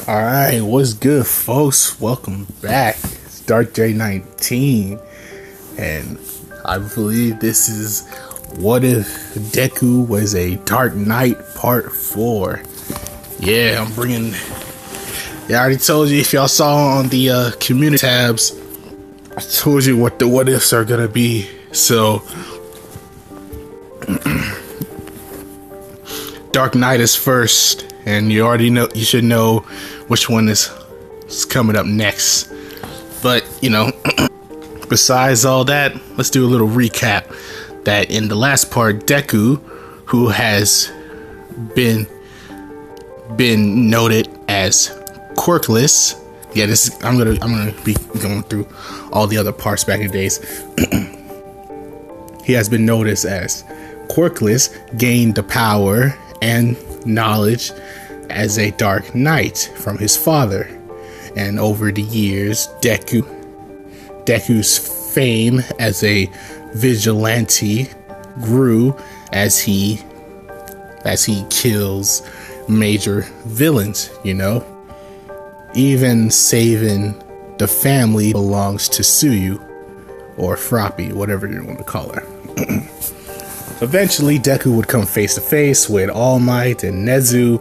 Alright, what's good, folks? Welcome back. It's Dark J19, and I believe this is What If Deku Was a Dark Knight Part 4. Yeah, I'm bringing. Yeah, I already told you, if y'all saw on the community tabs, I told you what the what ifs are gonna be. So, Dark Knight is first, and you already know, you should know which one is coming up next. But, besides all that, let's do a little recap. That in the last part, Deku, who has been noted as quirkless. Yeah, I'm gonna be going through all the other parts back in the days. He has been noticed as quirkless, gained the power and knowledge as a Dark Knight from his father. And over the years, Deku's fame as a vigilante grew as he kills major villains, even saving the family belongs to Suyu, or Froppy, whatever you want to call her. Eventually, Deku would come face to face with All Might and Nezu.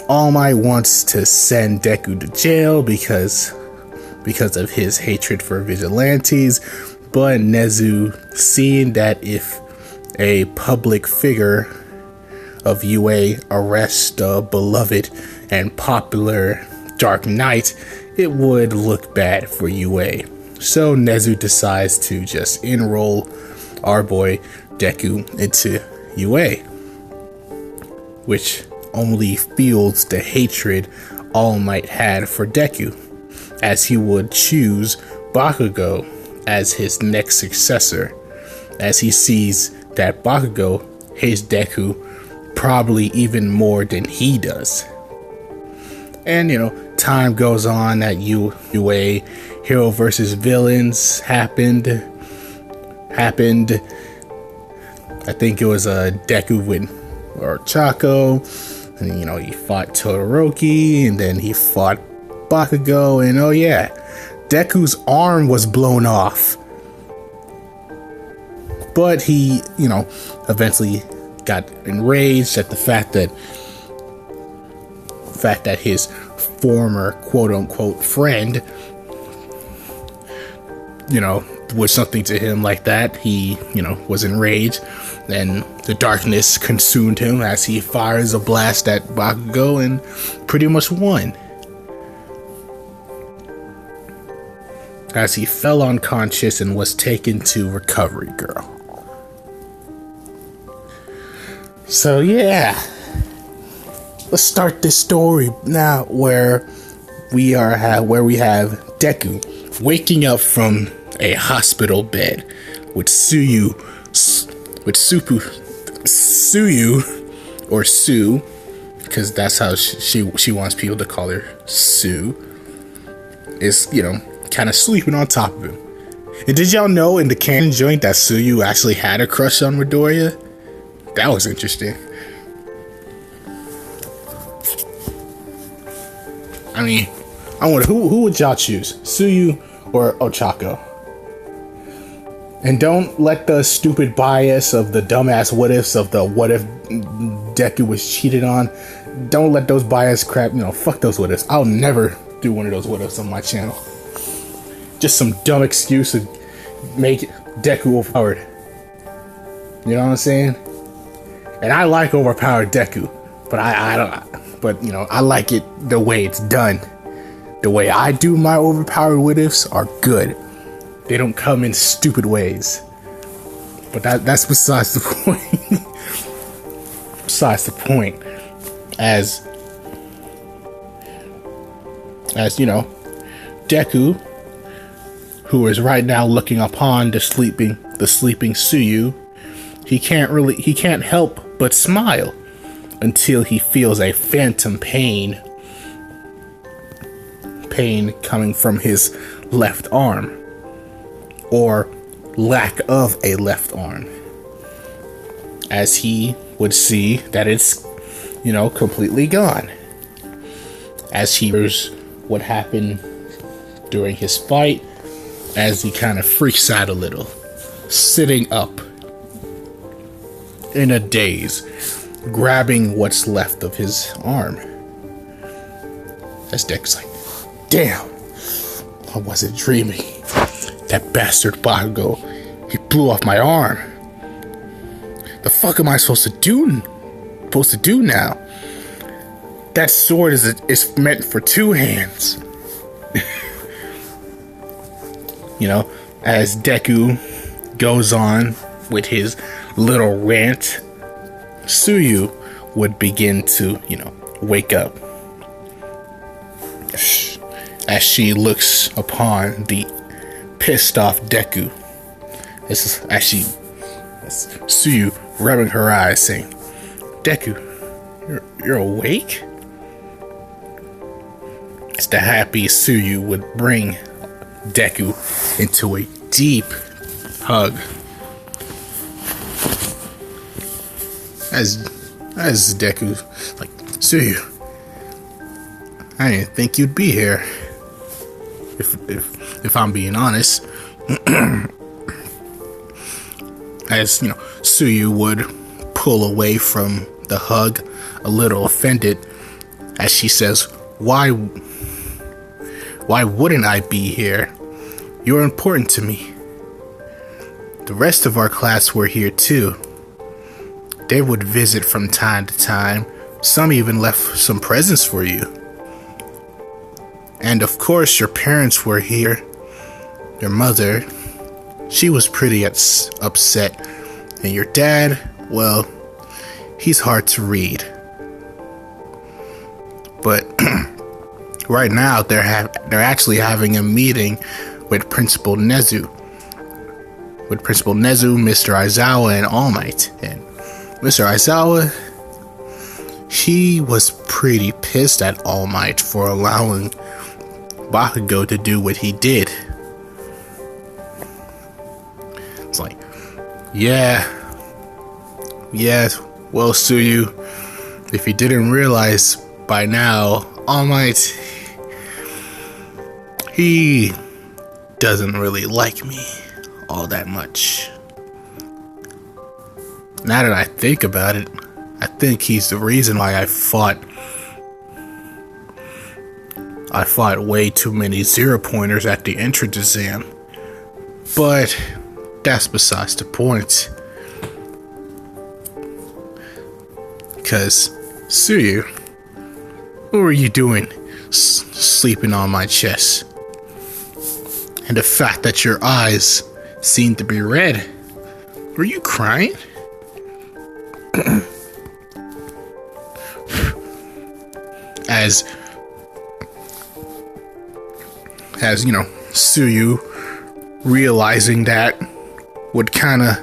All Might wants to send Deku to jail because of his hatred for vigilantes, but Nezu, seeing that if a public figure of UA arrests the beloved and popular Dark Knight, it would look bad for UA. So Nezu decides to just enroll our boy Deku into UA, which only fuels the hatred All Might had for Deku, as he would choose Bakugo as his next successor, as he sees that Bakugo hates Deku probably even more than he does. And time goes on at UA. Hero versus villains happened. I think it was Deku with Chaco, and he fought Todoroki, and then he fought Bakugo, and oh yeah, Deku's arm was blown off. But he, eventually got enraged at the fact that his former quote-unquote friend, was something to him like that. He, was enraged, and the darkness consumed him as he fires a blast at Bakugo and pretty much won. As he fell unconscious and was taken to Recovery Girl. So yeah, let's start this story now where we have Deku waking up from a hospital bed with Suyu, or Sue, because that's how she wants people to call her, Sue, is kind of sleeping on top of him. And did y'all know in the canon joint that Suyu actually had a crush on Midoriya? That was interesting. I mean, I wonder who would y'all choose, Suyu or Ochako? And don't let the stupid bias of the dumbass what ifs of the what if Deku was cheated on. Don't let those bias crap, fuck those what ifs. I'll never do one of those what ifs on my channel. Just some dumb excuse to make Deku overpowered. You know what I'm saying? And I like overpowered Deku, but I like it the way it's done. The way I do my overpowered what ifs are good. They don't come in stupid ways. But that's besides the point. Besides the point. As Deku, who is right now looking upon the sleeping Suyu, he can't help but smile until he feels a phantom pain coming from his left arm, or lack of a left arm, as he would see that it's completely gone. as he hears what happened during his fight, as he kind of freaks out a little, sitting up in a daze, grabbing what's left of his arm. As Deku's like, damn, I wasn't dreaming. That bastard Bakugo, he blew off my arm. The fuck am I supposed to do now? That sword is meant for two hands. As Deku goes on with his little rant, Tsuyu would begin to, wake up. As she looks upon the pissed off Deku. As Tsuyu rubbing her eyes, saying, Deku, you're awake? As the happy Tsuyu would bring Deku into a deep hug. As Deku, like, Tsuyu, I didn't think you'd be here. If I'm being honest. As Tsuyu would pull away from the hug, a little offended, as she says, Why wouldn't I be here? You're important to me. The rest of our class were here too. They would visit from time to time. Some even left some presents for you. And of course, your parents were here. Your mother, she was pretty upset. And your dad, well, he's hard to read. But right now, they're actually having a meeting with Principal Nezu. Mr. Aizawa, and All Might. And Mr. Aizawa, he was pretty pissed at All Might for allowing Bakugo to do what he did. It's like, well, Tsuyu, if you didn't realize by now, All Might, he doesn't really like me all that much. Now that I think about it, I think he's the reason why I fought way too many 0-pointers at the entrance exam. But that's besides the point. Because, Tsuyu, what were you doing sleeping on my chest? And the fact that your eyes seemed to be red, were you crying? As Tsuyu, realizing that, would kind of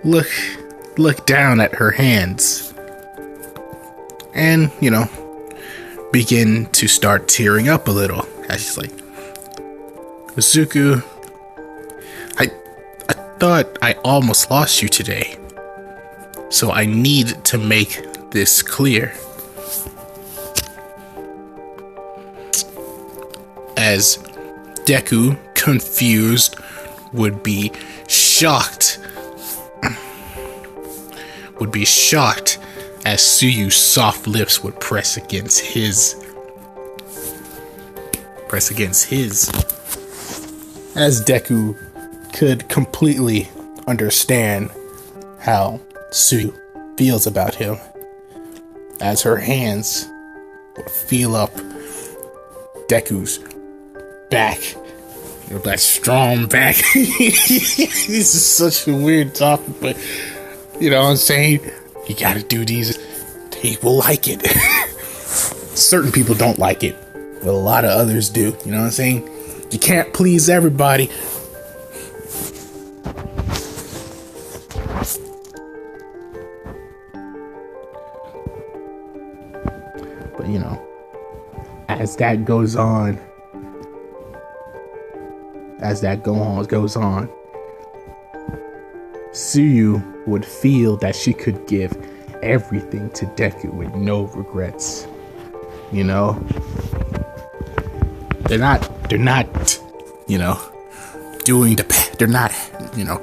look down at her hands and, begin to start tearing up a little. As she's like, Izuku, I thought I almost lost you today. So I need to make this clear. As Deku, confused, would be shocked as Tsuyu's soft lips would press against his. As Deku could completely understand how Tsuyu feels about him, as her hands would feel up Deku's back, that strong back. This is such a weird topic, but you know what I'm saying? You gotta do these. People like it. Certain people don't like it, but a lot of others do. You know what I'm saying? You can't please everybody. But as that goes on, Tsuyu would feel that she could give everything to Deku with no regrets. you know, they're not, you know, they're not, you know,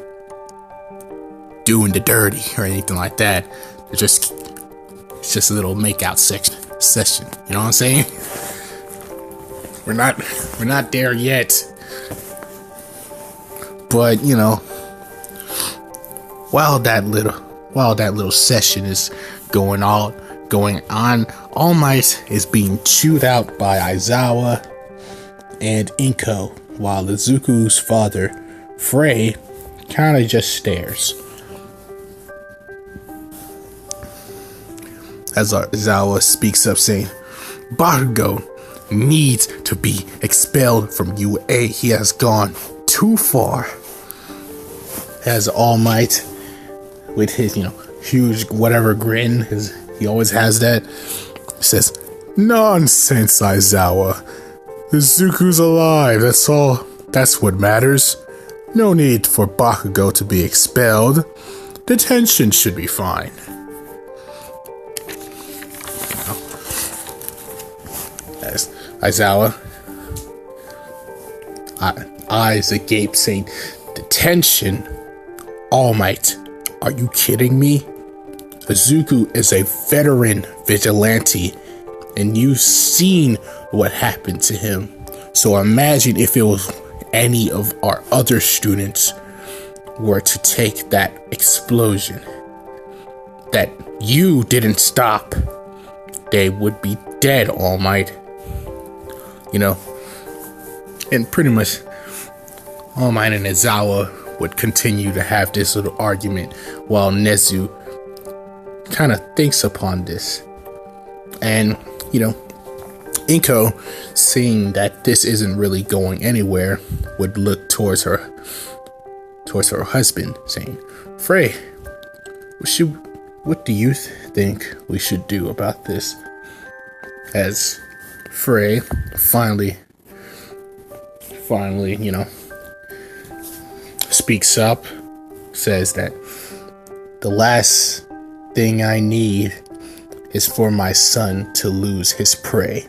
doing the dirty or anything like that. It's just a little makeout session. You know what I'm saying? We're not there yet. But, you know, while that little session is going on, All Might is being chewed out by Aizawa and Inko, while Izuku's father, Frey, kind of just stares. As Aizawa speaks up, saying, Bakugo needs to be expelled from UA. He has gone too far. As All Might, with his, you know, huge whatever grin, he always has that, says, Nonsense, Aizawa. Izuku's alive, that's all. That's what matters. No need for Bakugo to be expelled. Detention should be fine. As Aizawa, eyes agape, saying, Detention? All Might, are you kidding me? Izuku is a veteran vigilante, and you've seen what happened to him. So imagine if it was any of our other students were to take that explosion that you didn't stop. They would be dead, All Might. You know, and pretty much All Might and Aizawa would continue to have this little argument while Nezu kind of thinks upon this. And, you know, Inko, seeing that this isn't really going anywhere, would look towards her husband, saying, Frey, what do you think we should do about this? As Frey finally, you know, speaks up, says that the last thing I need is for my son to lose his prey.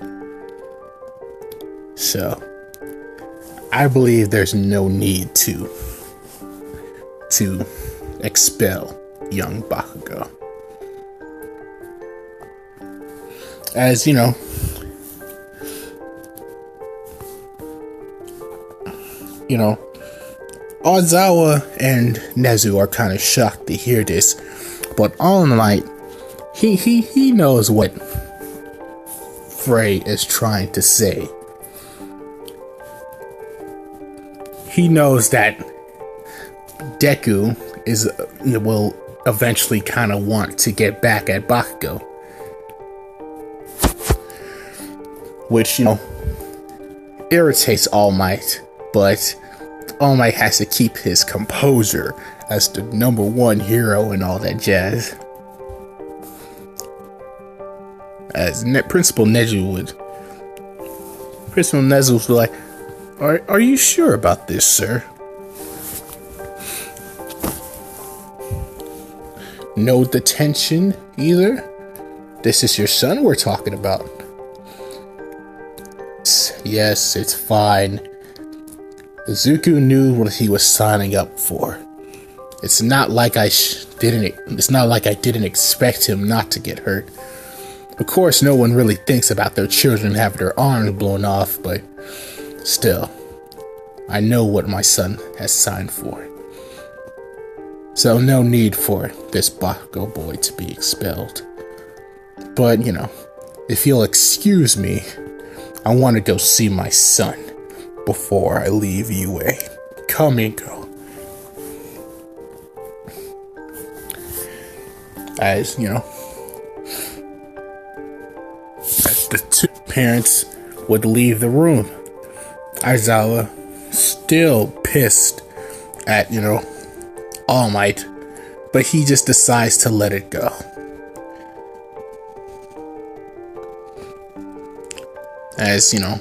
So I believe there's no need to expel young Bakugo. As you know, Aizawa and Nezu are kind of shocked to hear this, but All Might, he knows what Frey is trying to say. He knows that Deku will eventually kind of want to get back at Bakugo, which, you know, irritates All Might, but All Might has to keep his composure as the #1 hero and all that jazz. As Principal Nezu would be like, Are you sure about this, sir? No detention either? This is your son we're talking about. Yes, it's fine. Izuku knew what he was signing up for. It's not like I didn't expect him not to get hurt. Of course, no one really thinks about their children having their arms blown off, but still, I know what my son has signed for. So no need for this Bakugo boy to be expelled. But, you know, if you'll excuse me, I want to go see my son before I leave UA. Come, Inko. As, you know, as the two parents would leave the room, Aizawa, still pissed at, you know, All Might, but he just decides to let it go. As, you know,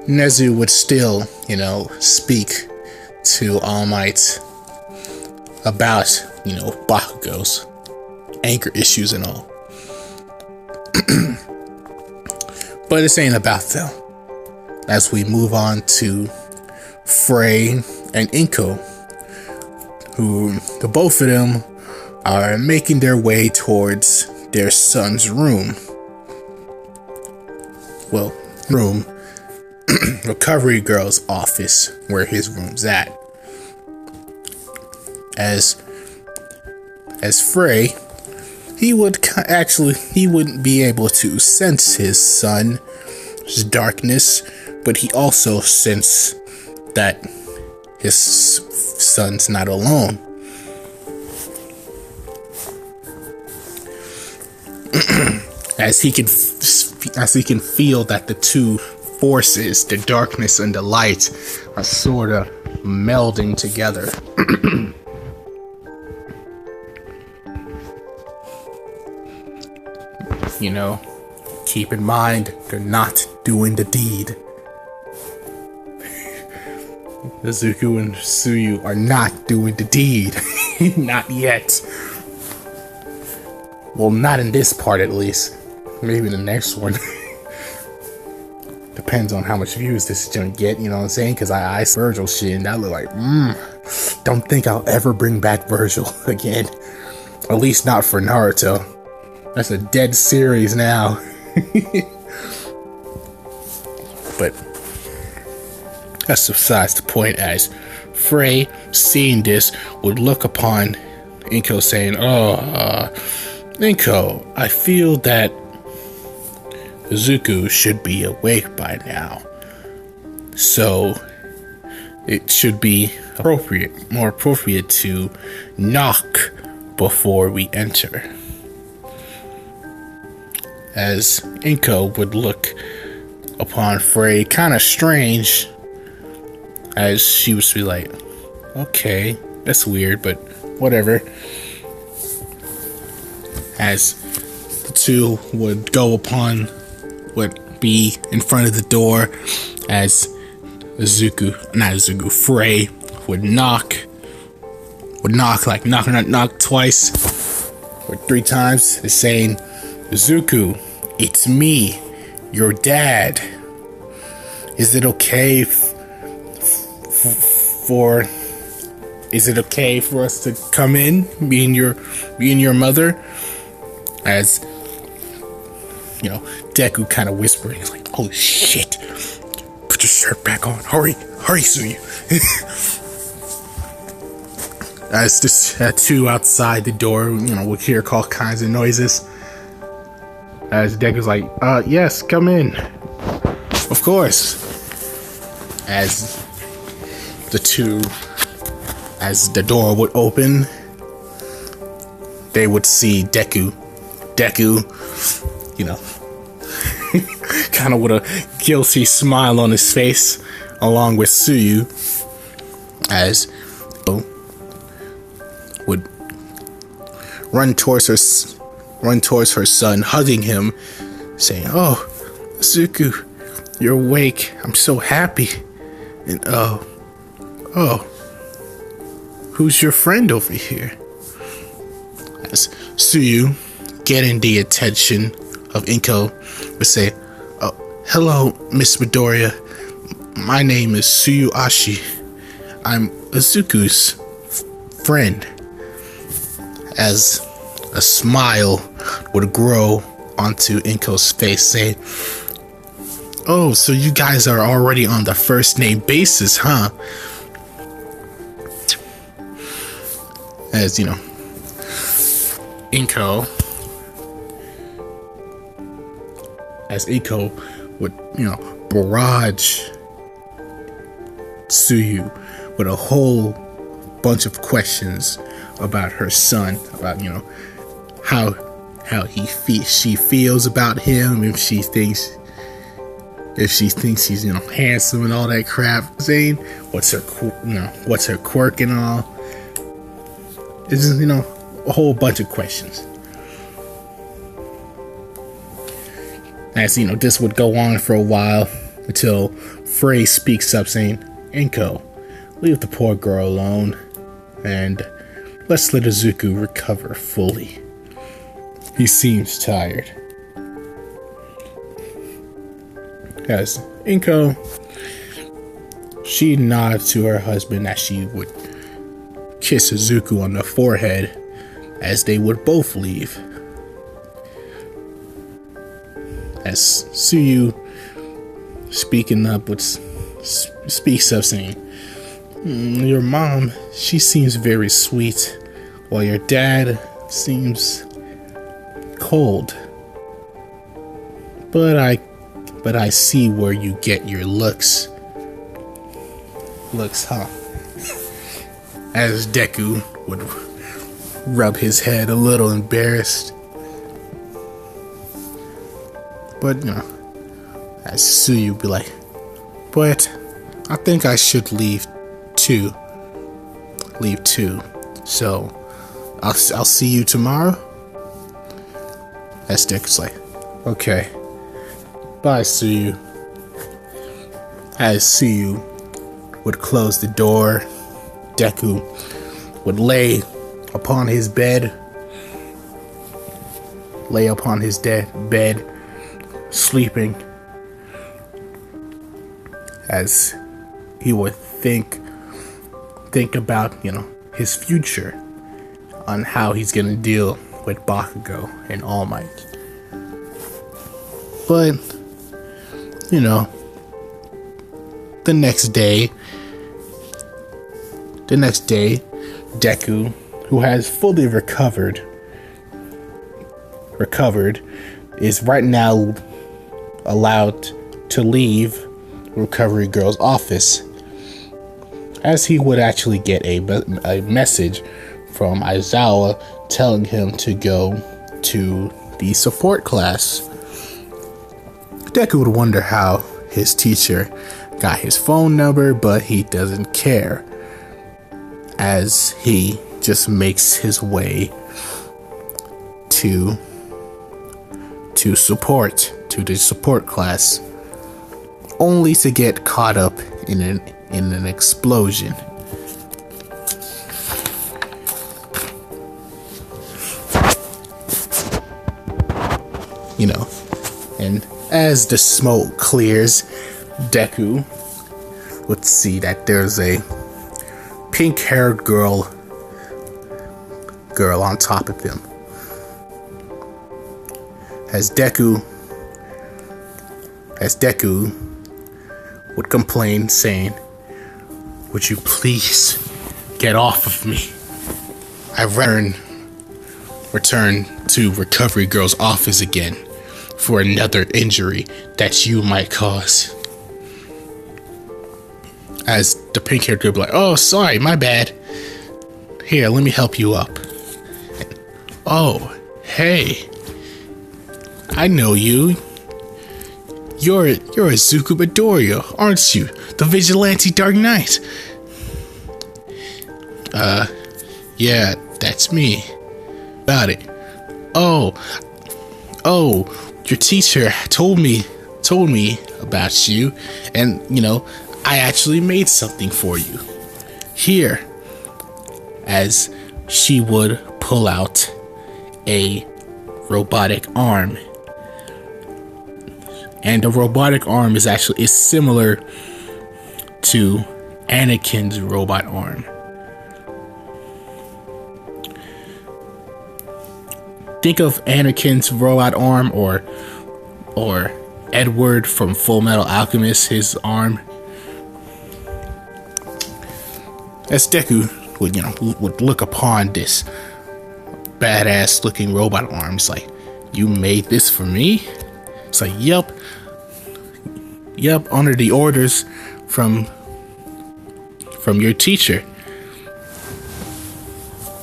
Nezu would still, you know, speak to All Might about, you know, Bakugo's anger issues and all. But this ain't about them. As we move on to Frey and Inko, who the both of them are making their way towards their son's room. Well, room, recovery girl's office, where his room's at. As Frey, he wouldn't be able to sense his son's darkness, but he also senses that his son's not alone. As he can feel that the two forces, the darkness and the light, are sort of melding together. You know, keep in mind, they're not doing the deed. Izuku and Tsuyu are not doing the deed. Not yet. Well, not in this part at least. Maybe the next one. Depends on how much views this is gonna get, you know what I'm saying? Because I Virgil shit and I look like, don't think I'll ever bring back Virgil again. At least not for Naruto. That's a dead series now. But that's besides the point, as Frey, seeing this, would look upon Inko saying, Inko, I feel that Izuku should be awake by now. So it should be more appropriate to knock before we enter. As Inko would look upon Frey kind of strange, as she would be like, okay, that's weird, but whatever. As the two would go upon, would be in front of the door, as Frey would knock twice or 3 times, saying, Izuku, it's me, your dad. Is it okay for us to come in, me and your mother? As you know, Deku kind of whispering, he's like, "Holy shit! Put your shirt back on, hurry, Tsuyu!" As this two outside the door, you know, we'll hear all kinds of noises. As Deku's like, yes, come in. Of course. As the door would open, they would see Deku, you know, kind of with a guilty smile on his face, along with Tsuyu, as would run towards her son, hugging him, saying, "Oh, Izuku, you're awake. I'm so happy." And who's your friend over here? As Tsuyu, getting the attention of Inko, would say, "Oh, hello, Miss Midoriya. My name is Tsuyu Ashi. I'm Izuku's friend." As a smile would grow onto Inko's face, saying, "Oh, so you guys are already on the first name basis, huh?" As you know, Inko would, you know, barrage Tsuyu with a whole bunch of questions about her son, about, you know, how she feels about him, if she thinks he's, you know, handsome and all that crap, saying what's her quirk and all. It's just, you know, a whole bunch of questions. As you know, this would go on for a while until Frey speaks up, saying, "Inko, leave the poor girl alone, and let's let Izuku recover fully. He seems tired." As Inko, she nods to her husband as she would kiss Izuku on the forehead as they would both leave. As Tsuyu speaks up saying, your mom, she seems very sweet, while your dad seems cold. But I see where you get your looks. Looks, huh? As Deku would rub his head a little embarrassed. But, as Tsuyu be like, but I think I should leave too. So, I'll see you tomorrow. As Deku's like, okay. Bye, Tsuyu. As Tsuyu would close the door, Deku would lay upon his bed, bed, sleeping, as he would think about, his future, on how he's gonna deal with Bakugo and All Might. But, the next day, Deku, who has fully recovered, is right now allowed to leave Recovery Girl's office, as he would actually get a message from Aizawa telling him to go to the support class. Deku would wonder how his teacher got his phone number, but he doesn't care, as he just makes his way to the support class, only to get caught up in an explosion. And as the smoke clears, Deku would see that there's a pink-haired girl on top of him. As Deku would complain, saying, "Would you please get off of me? I return to Recovery Girl's office again for another injury that you might cause." As the pink-haired girl would be like, "Oh, sorry, my bad. Here, let me help you up." "Oh, hey, I know you. You're Izuku Midoriya, aren't you? The Vigilante Dark Knight." Yeah, that's me. Got it. Oh, your teacher told me about you, and I actually made something for you. Here. As she would pull out a robotic arm. And the robotic arm is similar to Anakin's robot arm. Think of Anakin's robot arm or Edward from Full Metal Alchemist, his arm. As Deku would look upon this badass looking robot arm, it's like, "You made this for me?" It's like, Yep, under the orders from your teacher.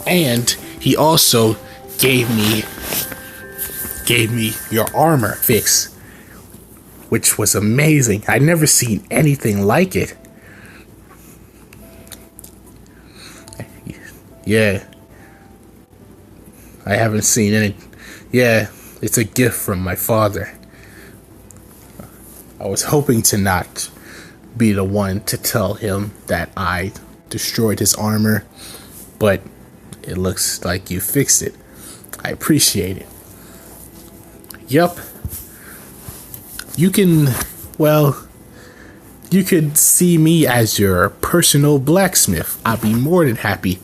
And he also gave me your armor fix, which was amazing. I'd never seen anything like it. Yeah, I haven't seen any. Yeah, it's a gift from my father. I was hoping to not be the one to tell him that I destroyed his armor, but it looks like you fixed it. I appreciate it. Yup. You can well, you could see me as your personal blacksmith. I'd be more than happy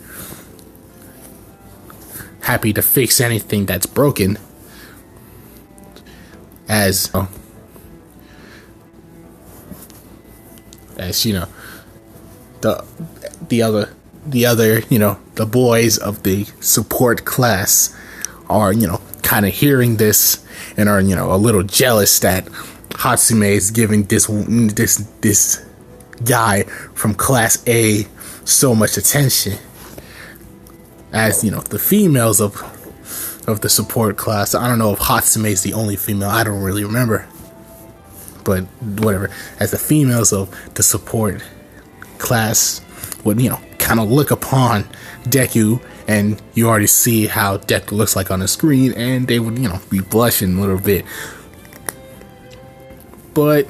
to fix anything that's broken. As you know, the other the boys of the support class are kind of hearing this and are a little jealous that Hatsume is giving this guy from class A so much attention. As the females of the support class, I don't know if Hatsume is the only female, I don't really remember, but whatever, as the females of the support class would kind of look upon Deku, and you already see how Deku looks like on the screen, and they would be blushing a little bit. But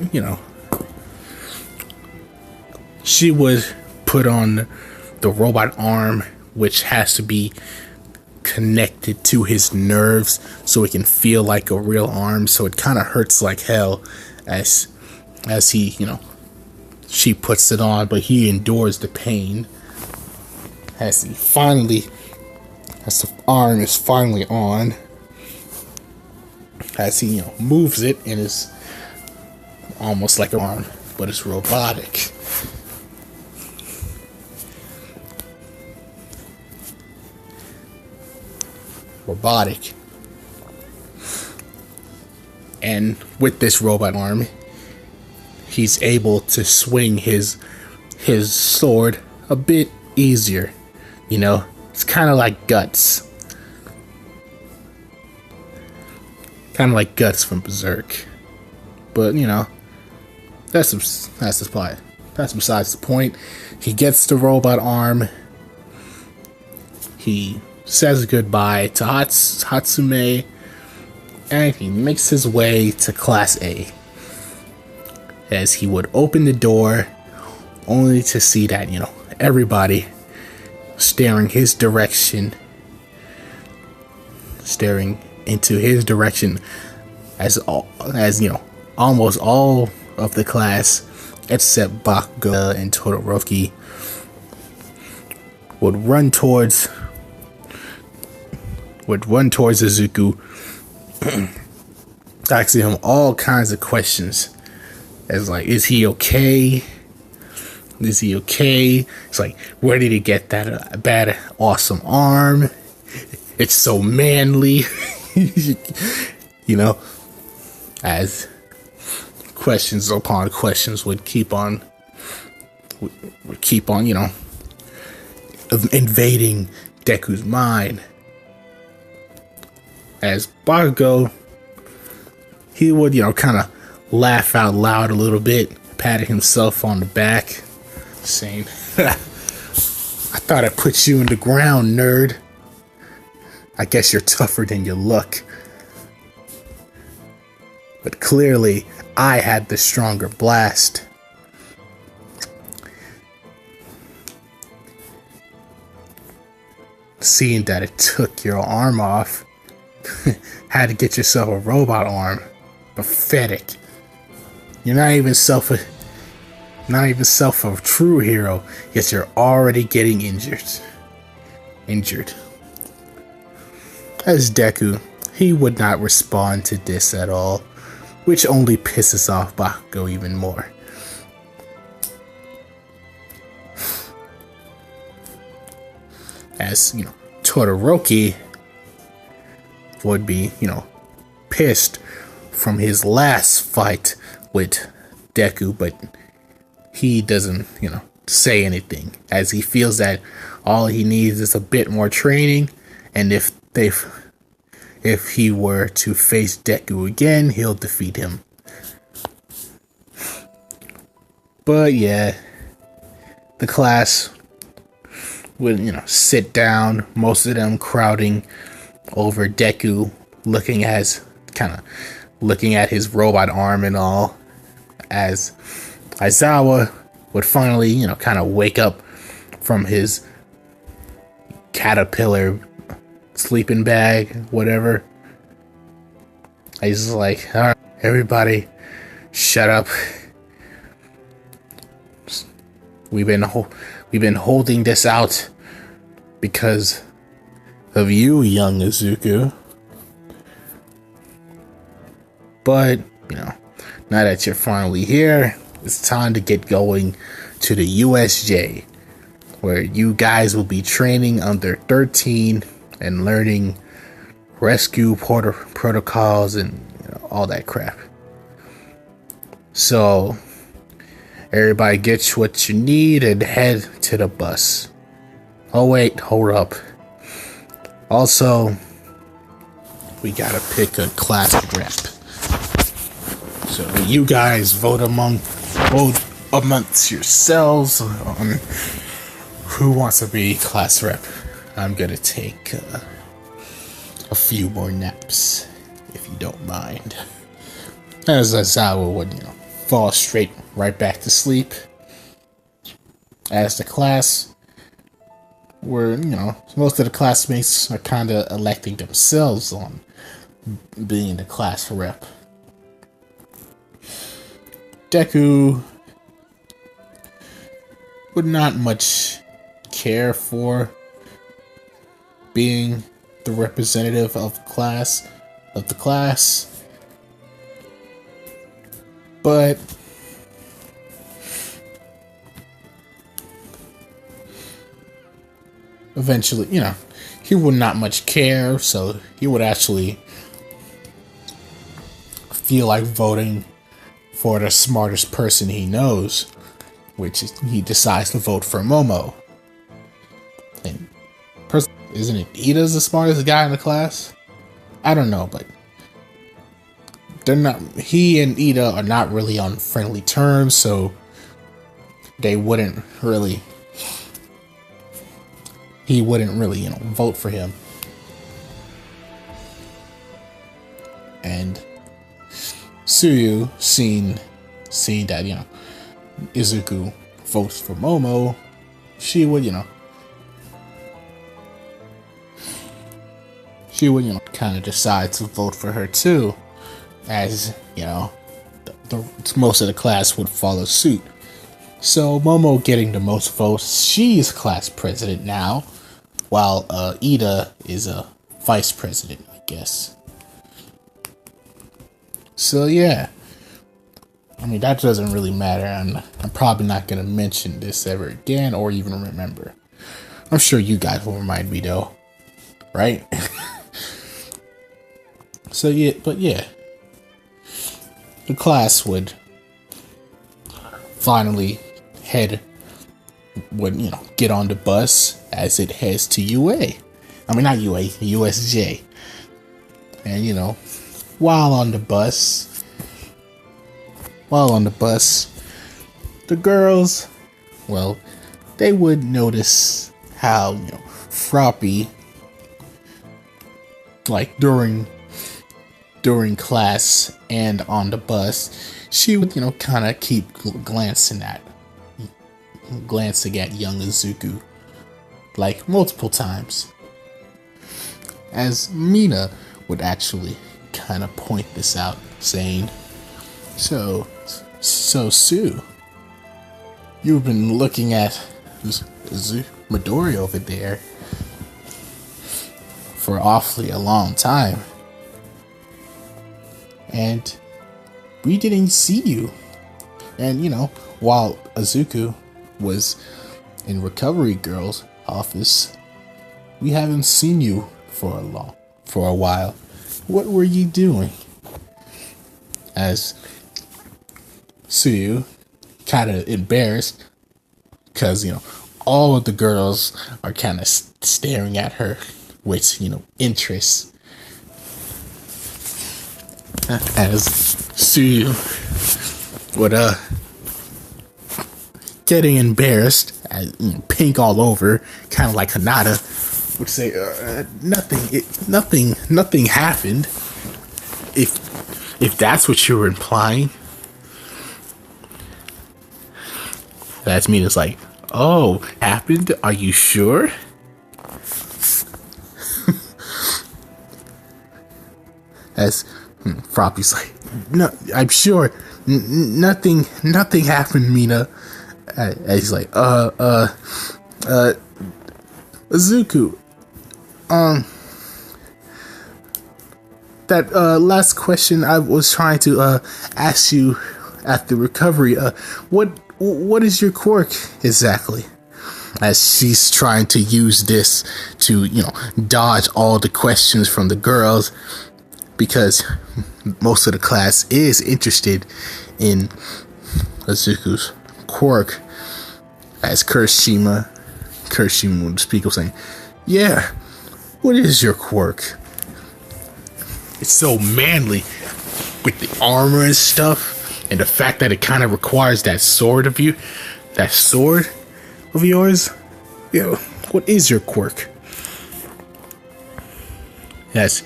she would put on the robot arm, which has to be connected to his nerves so it can feel like a real arm, so it kind of hurts like hell as he she puts it on, but he endures the pain as the arm is finally on, as he moves it, and is almost like an arm, but it's robotic. And with this robot arm, he's able to swing his sword a bit easier. It's kind of like Guts. Kind of like Guts from Berserk. But, that's besides the point. He gets the robot arm. He says goodbye to Hatsume, and he makes his way to Class A. As he would open the door, only to see that, everybody staring into his direction, as almost all of the class, except Bakugo and Todoroki, would run towards Izuku, asking him all kinds of questions. As like, is he okay? Is he okay? It's like, where did he get that bad, awesome arm? It's so manly. As questions upon questions would keep on, invading Deku's mind. As Bakugo, he would, kind of laugh out loud a little bit, patting himself on the back, saying, I thought I put you in the ground, nerd. I guess you're tougher than you look. But clearly, I had the stronger blast. Seeing that it took your arm off, had to get yourself a robot arm. Pathetic. You're not even self a true hero, yet you're already getting injured. As Deku, he would not respond to this at all, which only pisses off Bakugo even more. As, Todoroki would be, pissed from his last fight with Deku, but he doesn't, say anything, as he feels that all he needs is a bit more training, and if he were to face Deku again, he'll defeat him. But yeah, the class would, sit down, most of them crowding over Deku, looking at his robot arm and all, as Aizawa would finally, kind of wake up from his caterpillar sleeping bag, whatever. He's like, all right, everybody, Shut up. We've been holding this out because of you, young Izuku. But, now that you're finally here, it's time to get going to the USJ, where you guys will be training under 13 and learning rescue protocols and all that crap. So, everybody get what you need and head to the bus. Oh wait, hold up. Also, we gotta pick a class rep. So you guys vote amongst yourselves on who wants to be class rep. I'm gonna take a few more naps, if you don't mind. As I would, fall straight right back to sleep. As the class, where most of the classmates are kind of electing themselves on being the class rep. Deku would not much care for being the representative of the class, but eventually, he would not much care, so he would actually feel like voting for the smartest person he knows, which is, he decides to vote for Momo. And isn't it Ida's the smartest guy in the class? I don't know, but they're not. He and Ida are not really on friendly terms, so they wouldn't really. He wouldn't really, vote for him. And Tsuyu, seeing that, Izuku votes for Momo, she would, kind of decide to vote for her too, as, most of the class would follow suit. So Momo getting the most votes, she's class president now, while Ida is a vice president, I guess. So yeah, that doesn't really matter. I'm probably not gonna mention this ever again or even remember. I'm sure you guys will remind me though, right? So yeah, but yeah, the class would finally get on the bus as it heads to UA. Not UA, USJ. And while on the bus, the girls, they would notice how, Froppy, like during class and on the bus, she would, kind of keep glancing at young Izuku, like multiple times. As Mina would actually kind of point this out, saying, So Sue, you've been looking at Midori over there for awfully a long time, and we didn't see you. And while Izuku was in Recovery Girl's office, we haven't seen you for a while. What were you doing? As Tsuyu, kind of embarrassed, because all of the girls are kind of staring at her with interest. As Tsuyu would getting embarrassed, pink all over, kind of like Hinata, would say, nothing happened. If that's what you were implying, that's mean it's like, oh, happened? Are you sure? As Froppy's like, no, I'm sure nothing happened, Mina. And he's like, Zuko, that last question I was trying to ask you after recovery, what is your quirk exactly? As she's trying to use this to, dodge all the questions from the girls, because most of the class is interested in Azuku's quirk. As Kirishima would speak up saying, yeah, what is your quirk? It's so manly with the armor and stuff, and the fact that it kind of requires that sword of yours. Yeah, what is your quirk? That's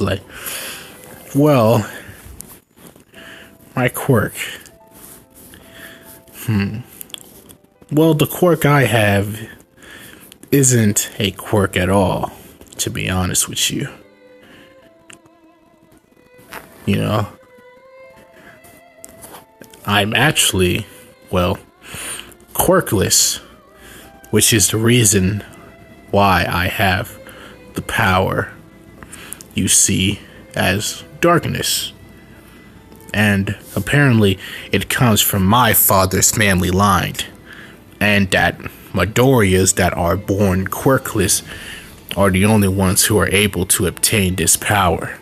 like, well, my quirk. Well, the quirk I have isn't a quirk at all, to be honest with you. I'm actually, quirkless, which is the reason why I have the power you see as darkness. And apparently it comes from my father's family line, and that Midoriyas that are born quirkless are the only ones who are able to obtain this power.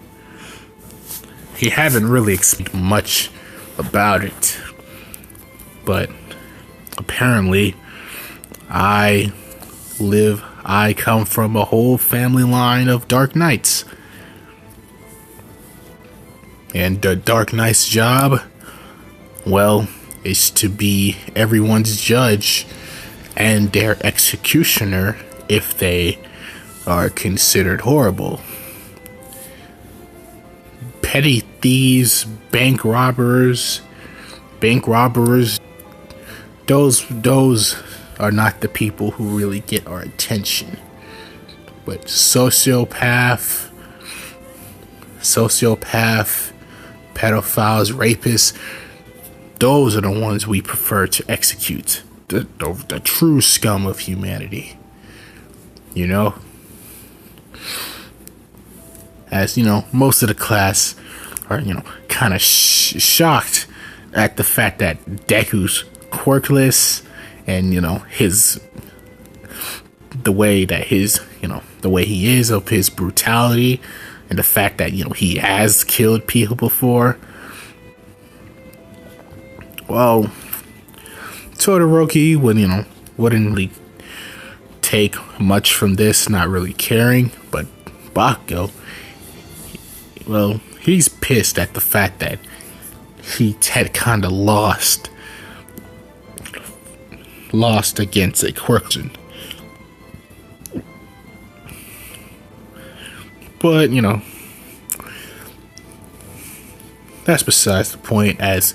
He haven't really explained much about it, but apparently I come from a whole family line of Dark Knights. And the Dark Knight's job, is to be everyone's judge and their executioner if they are considered horrible. Petty thieves, bank robbers, those are not the people who really get our attention. But sociopath, pedophiles, rapists, those are the ones we prefer to execute. The true scum of humanity. As most of the class are kind of shocked at the fact that Deku's quirkless, and the way he is, of his brutality, and the fact that he has killed people before. Well, Todoroki wouldn't really take much from this, not really caring, but Bakugo, he's pissed at the fact that he had kind of lost against a quirkson. But that's besides the point, as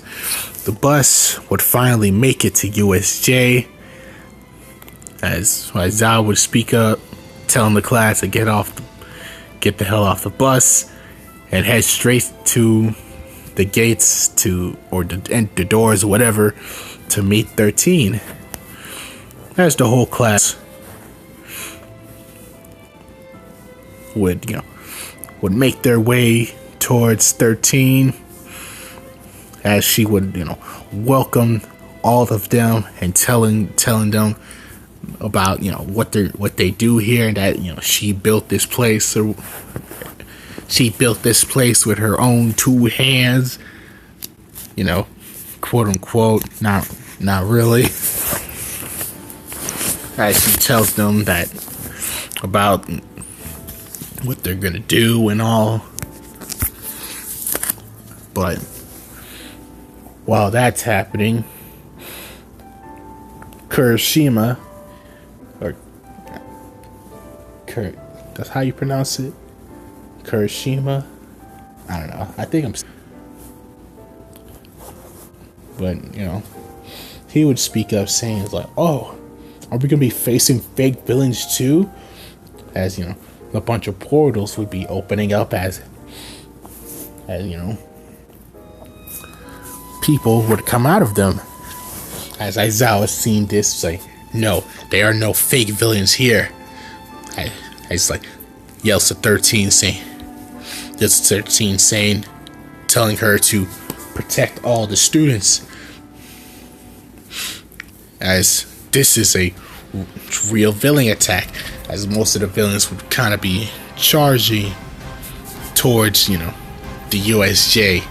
the bus would finally make it to USJ, as Aizawa would speak up, telling the class to get the hell off the bus and head straight to the gates or the doors or whatever to meet 13. As the whole class would make their way towards 13, as she would welcome all of them and telling them about what they do here, and that she built this place, or she built this place with her own two hands, quote unquote, not really, as she tells them that about what they're gonna do and all. But while that's happening, Kirishima, or that's how you pronounce it, Kirishima, I don't know, I think but he would speak up saying, it's like, oh, are we gonna be facing fake villains too? As a bunch of portals would be opening up as as people would come out of them. As Aizawa seen this, say, no, there are no fake villains here. It's like yells to 13 saying, just 13 saying, telling her to protect all the students, as this is a real villain attack, as most of the villains would kind of be charging towards the USJ,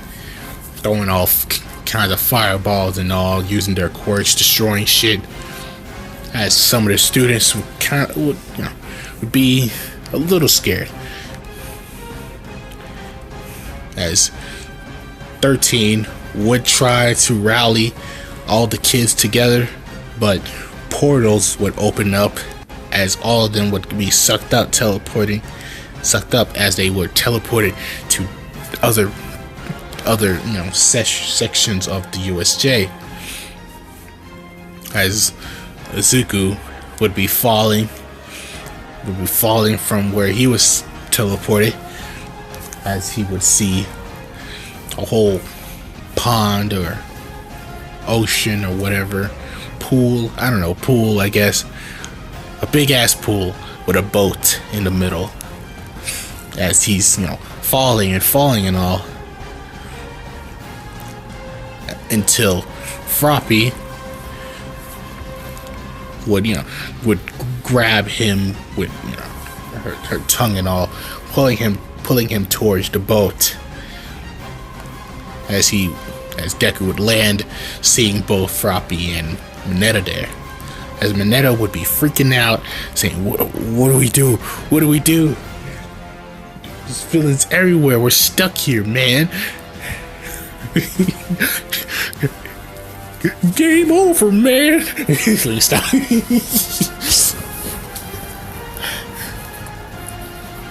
throwing off kinds of fireballs and all, using their quirks, destroying shit. As some of the students would be a little scared, as 13 would try to rally all the kids together, but portals would open up as all of them would be sucked up as they were teleported to other sections of the USJ, as Izuku would be falling from where he was teleported, as he would see a whole pond or ocean or whatever, pool, I guess, a big ass pool with a boat in the middle, as he's falling and all, until Froppy would grab him with her tongue and all, pulling him towards the boat, as Deku would land, seeing both Froppy and Mineta there, as Mineta would be freaking out, saying, what do we do? What do we do? There's villains everywhere. We're stuck here, man. Game over, man. Please stop.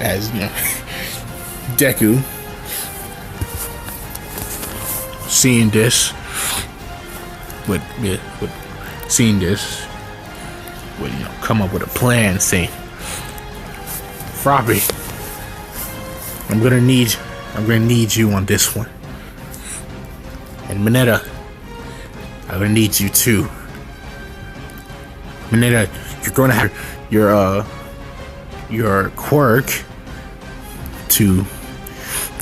As Deku, seeing this, would come up with a plan, saying, Froppy, I'm gonna need you on this one. And Mineta, I'm gonna need you too. Mineta, you're gonna have your quirk to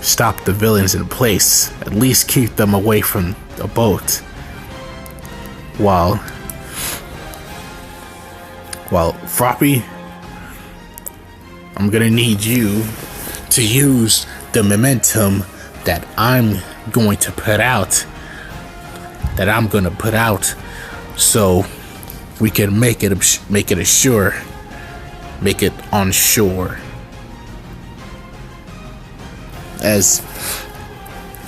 stop the villains in place. At least keep them away from the boat. While Froppy, I'm gonna need you to use the momentum that I'm going to put out, so we can make it on shore. As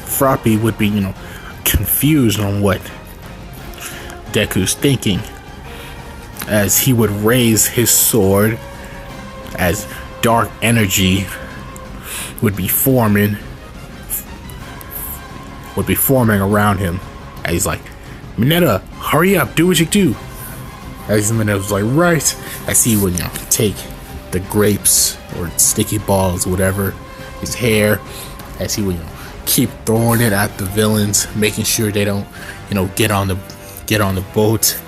Froppy would be, confused on what Deku's thinking, as he would raise his sword, as dark energy would be forming around him. And he's like, Mineta, hurry up, do what you do. As Mineta was like, right. As he would, take the grapes or sticky balls, whatever, his hair, as he would, keep throwing it at the villains, making sure they don't, get on the boat.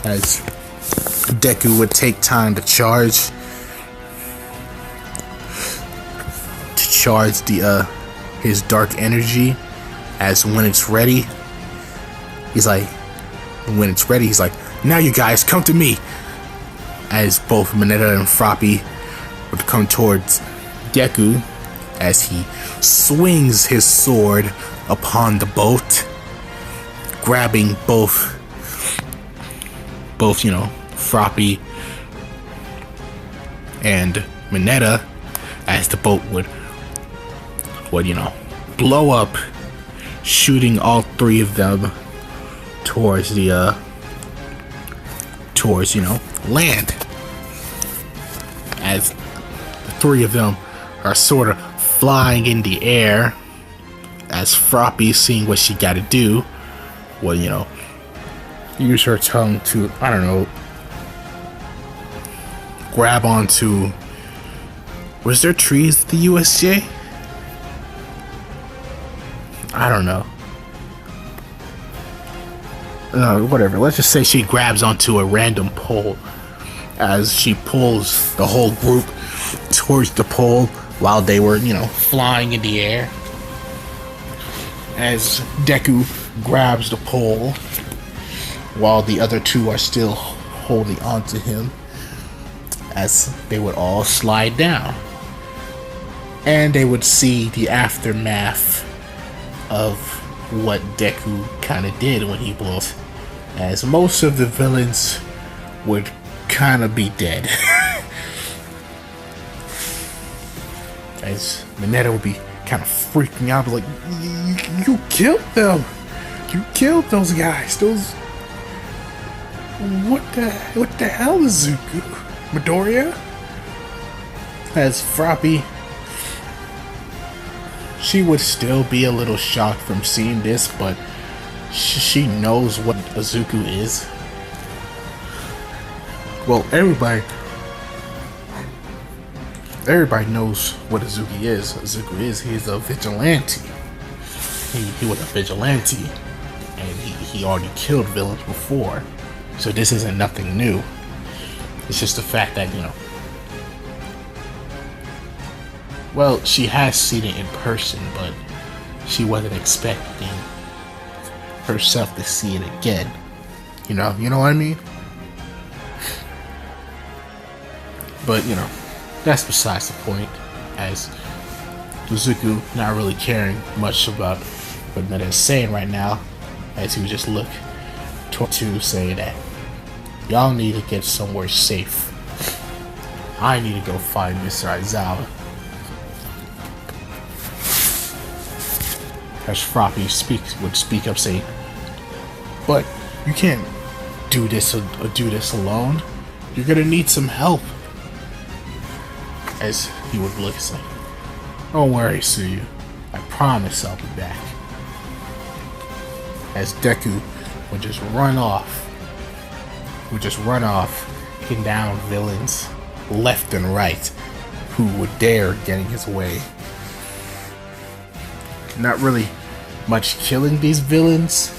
As Deku would take time to charge his dark energy, as when it's ready, he's like, now you guys come to me. As both Mineta and Froppy would come towards Deku, as he swings his sword upon the boat, grabbing both Froppy and Mineta, as the boat would blow up, shooting all three of them towards land, as the three of them are sort of flying in the air, as Froppy, seeing what she gotta do, use her tongue to, grab onto, was there trees at the USJ? I don't know. Whatever. Let's just say she grabs onto a random pole as she pulls the whole group towards the pole while they were, flying in the air. As Deku grabs the pole while the other two are still holding onto him, as they would all slide down. And they would see the aftermath of what Deku kind of did when he blew, as most of the villains would kind of be dead. As Mineta would be kind of freaking out, like, you killed them! You killed those guys! What the hell is Zuko? Midoriya? As Froppy, she would still be a little shocked from seeing this, but she knows what Izuku is. Well, everybody knows what Izuku is. He's a vigilante. He was a vigilante, and he already killed villains before. So this isn't nothing new. It's just the fact that, well, she has seen it in person, but she wasn't expecting herself to see it again. You know what I mean? But, that's besides the point, as Izuku not really caring much about what Meta is saying right now, as he would just look to say that y'all need to get somewhere safe. I need to go find Mr. Aizawa. As Froppy would speak up, saying, "But you can't do this alone. You're gonna need some help." As he would look and say, "Don't worry, Suyu. I promise I'll be back." As Deku would just run off, hitting down villains left and right who would dare get in his way. Not really much killing these villains,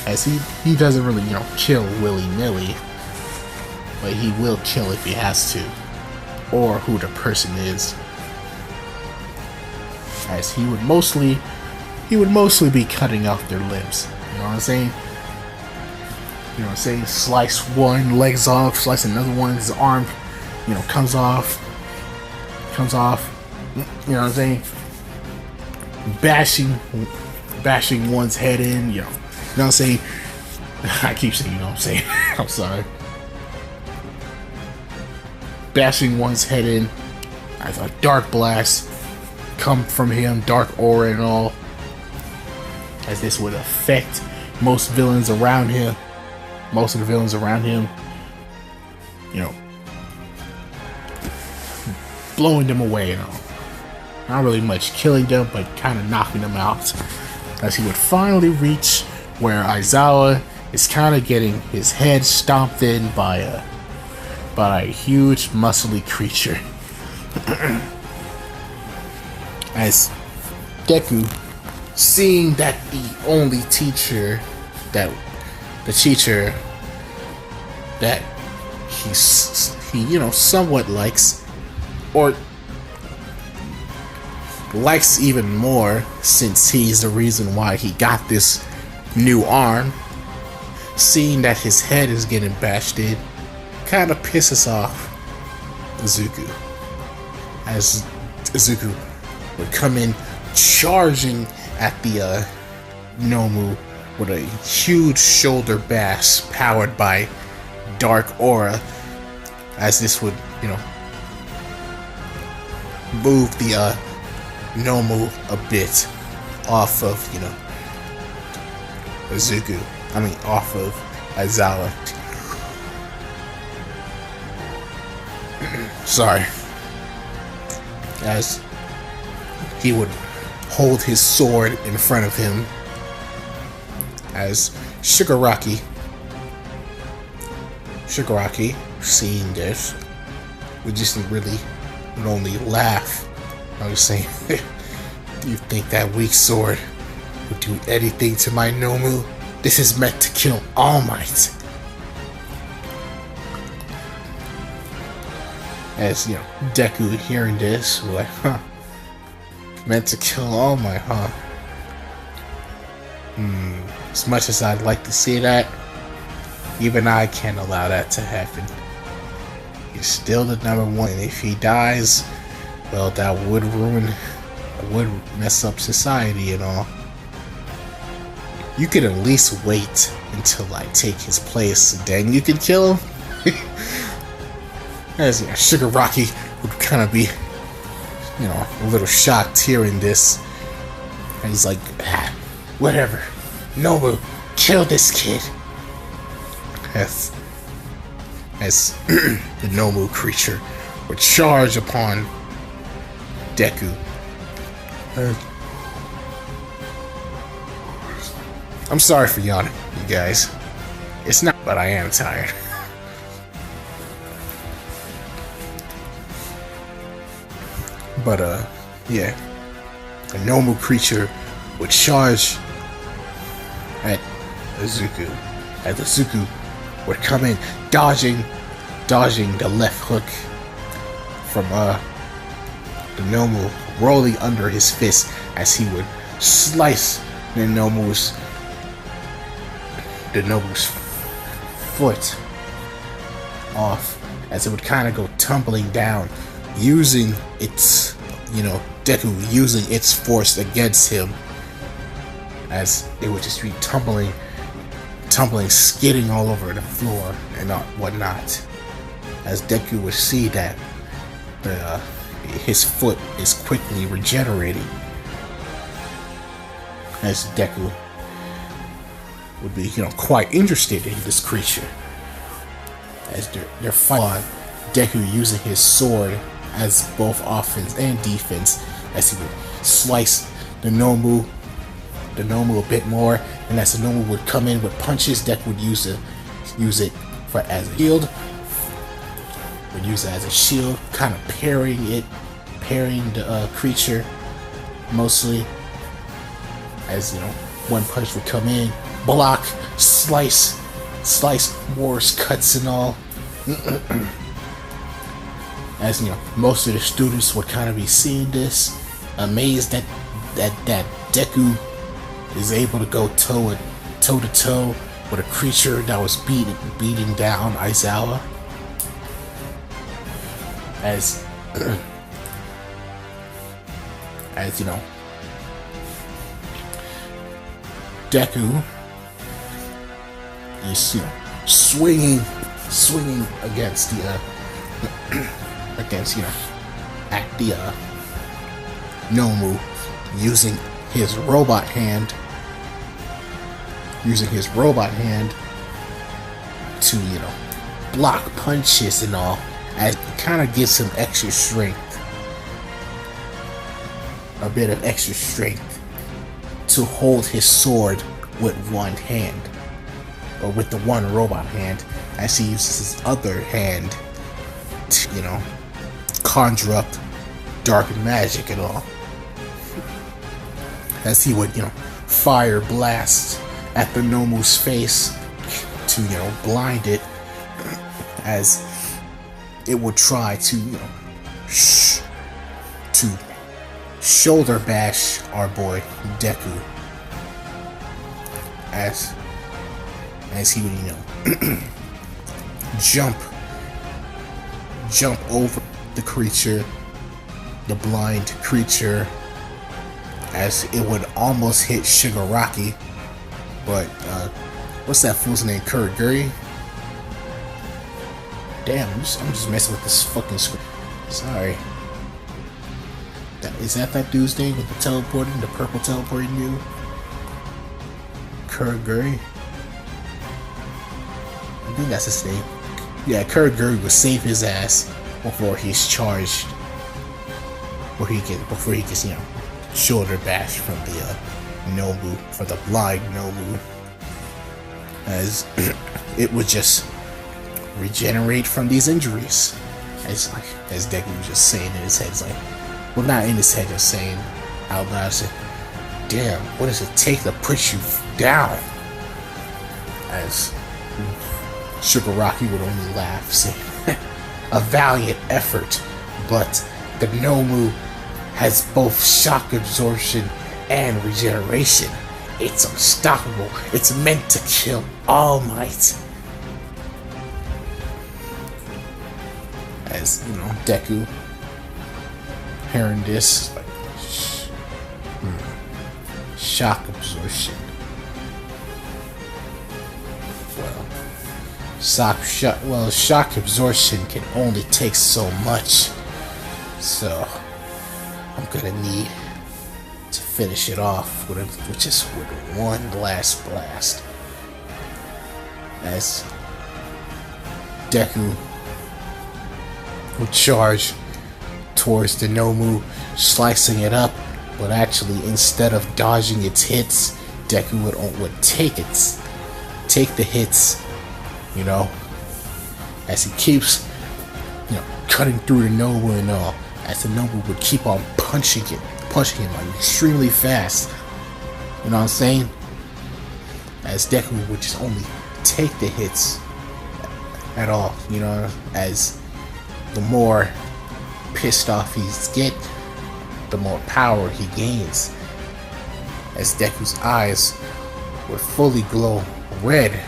as he doesn't really, kill willy-nilly, but he will kill if he has to, or who the person is, as he would mostly be cutting off their limbs. You know what I'm saying? Slice one leg's off, slice another one, his arm, comes off. You know what I'm saying? Bashing one's head in, you know what I'm saying? I keep saying, you know what I'm saying? I'm sorry. Bashing one's head in, as a dark blast come from him, dark aura and all, as this would affect most of the villains around him, blowing them away and all. Not really much killing them, but kind of knocking them out, as he would finally reach where Aizawa is kind of getting his head stomped in by a huge muscly creature. As Deku, seeing that the teacher that he somewhat likes, or likes even more since he's the reason why he got this new arm, seeing that his head is getting bashed in, kind of pisses off Izuku, as Izuku would come in charging at the Nomu with a huge shoulder bash powered by dark aura, as this would, move the Nomu a bit off of, Izuku. Off of Aizawa. Sorry. As he would hold his sword in front of him, as Shigaraki, seeing this, would just would only laugh I was saying, do you think that weak sword would do anything to my Nomu? This is meant to kill All Might. As, Deku hearing this, was like, huh. Meant to kill All Might, huh? As much as I'd like to see that, even I can't allow that to happen. He's still the #1, and if he dies, well, that would mess up society and all. You could at least wait until I take his place, and then you can kill him. As Shigaraki would kind of be, a little shocked hearing this, and he's like, whatever, Nobu, kill this kid. As the Nomu creature would charge upon Deku. I'm sorry for yawning, you guys. It's not, but I am tired. But yeah, a Nomu creature would charge at Izuku. As Izuku would come in, dodging the left hook from the Nomu, rolling under his fist as he would slice the Nomu's foot off, as it would kind of go tumbling down, using its, Deku using its force against him, as it would just be tumbling, skidding all over the floor and whatnot. As Deku would see that his foot is quickly regenerating, as Deku would be, quite interested in this creature. As they're fighting, Deku using his sword as both offense and defense, as he would slice the Nomu a bit more, and as the Nomu would come in with punches, Deku would use it as a shield. Would use it as a shield, kind of parrying the creature mostly. As one punch would come in, block, slice, wars, cuts and all. As most of the students would kind of be seeing this, amazed that Deku is able to go toe to toe with a creature that was beating down Aizawa. As Deku is swinging against the at the Nomu, using his robot hand to block punches and all, as it kind of gives him extra strength, a bit of extra strength to hold his sword with one hand, or with the one robot hand, as he uses his other hand to, conjure up dark magic and all. As he would, fire blast at the Nomu's face to, blind it, as it would try to, to shoulder bash our boy Deku, as he would, jump over the creature, the blind creature, as it would almost hit Shigaraki, but what's that fool's name? Kurogiri? Damn, I'm just messing with this fucking screen. Sorry. Is that dude's name with the teleporting, the purple teleporting dude? Kurogiri? I think that's his name. Yeah, Kurogiri would save his ass before he's charged. Before he gets, shoulder bash from the Nobu, for the blind Nobu. As it would just regenerate from these injuries. As Deku was just saying in his head, it's like, well, not in his head, just saying out loud, saying, damn, what does it take to put you down? As Shigaraki would only laugh, saying, a valiant effort, but the Nomu has both shock absorption and regeneration. It's unstoppable. It's meant to kill All Might. As, Deku hearing this, like, shock absorption. Shock absorption can only take so much. So, I'm gonna need to finish it off with one last blast. As Deku would charge towards the Nomu, slicing it up, but actually instead of dodging its hits, Deku would take the hits, as he keeps, cutting through the Nomu and all, as the Nomu would keep on punching him like extremely fast. You know what I'm saying? As Deku would just only take the hits at all, as the more pissed off he's the more power he gains. As Deku's eyes would fully glow red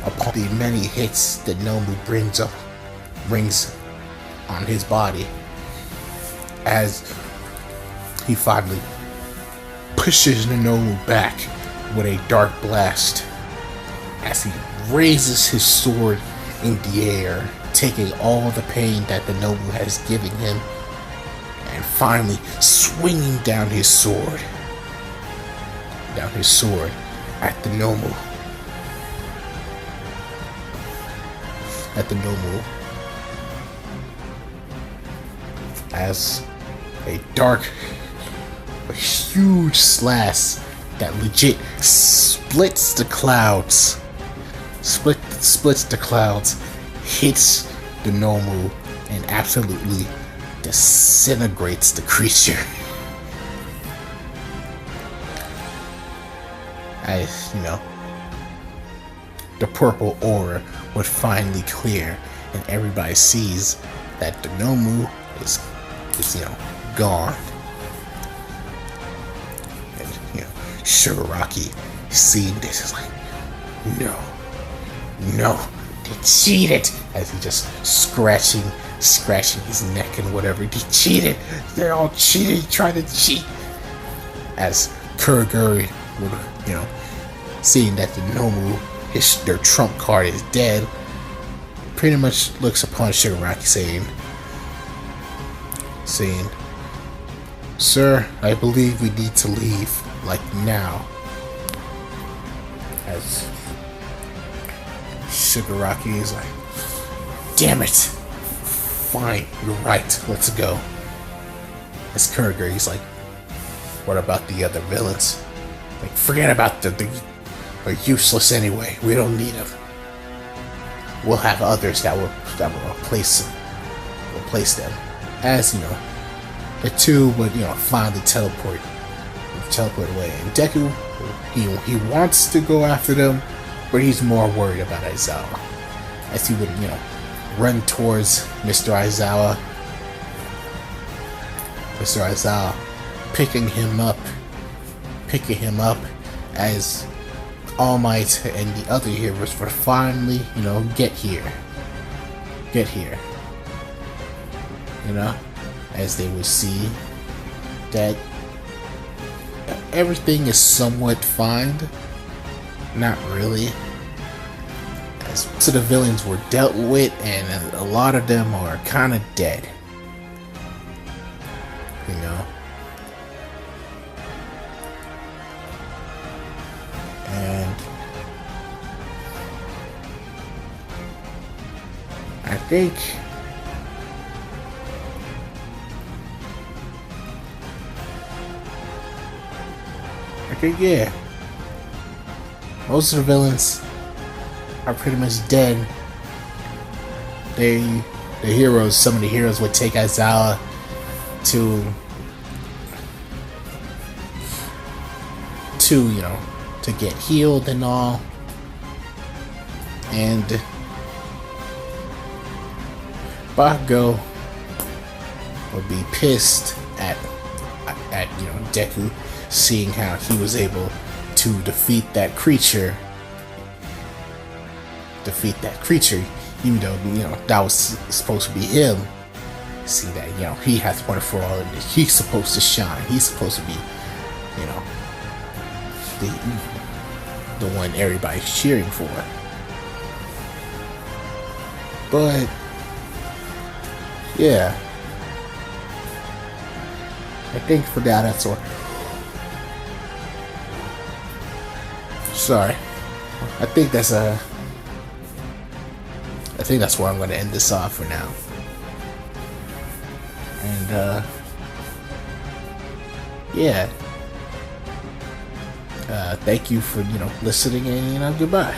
upon the many hits that Nomu brings on his body. As he finally pushes the Nomu back with a dark blast, as he raises his sword in the air, taking all the pain that the Nomu has given him, and finally swinging down his sword at the Nomu. As a huge slash that legit splits the clouds, hits the Nomu and absolutely disintegrates the creature. As the purple aura would finally clear, and everybody sees that the Nomu is gone. And Shigaraki seeing this is like, no, they cheated. As he just scratching his neck and whatever. They cheated. They're all cheated. He tried to cheat. As Kurogiri would, seeing that the Nomu, their trump card is dead, pretty much looks upon Shigaraki saying, "Sir, I believe we need to leave, like now." As Shigaraki is like, "Damn it! Fine, you're right, let's go." As Kurogiri's like, "What about the other villains? Like, forget about they're useless anyway. We don't need them. We'll have others that will replace them." As the two would finally teleport away, and Deku he wants to go after them, but he's more worried about Aizawa. As he would run towards Mr. Aizawa, picking him up as All Might and the other heroes would finally get here. As they would see that everything is somewhat fine. Not really. As most of the villains were dealt with, and a lot of them are kind of dead. And I think yeah, most of the villains are pretty much dead. Some of the heroes would take Aizawa to to get healed and all. And Bakugo would be pissed at Deku, seeing how he was able to defeat that creature, even though that was supposed to be him. See that he has one for all, and he's supposed to shine. He's supposed to be the one everybody's cheering for. But yeah, I think for now that's all. Sorry, I think that's where I'm going to end this off for now. And yeah, thank you for listening, and goodbye.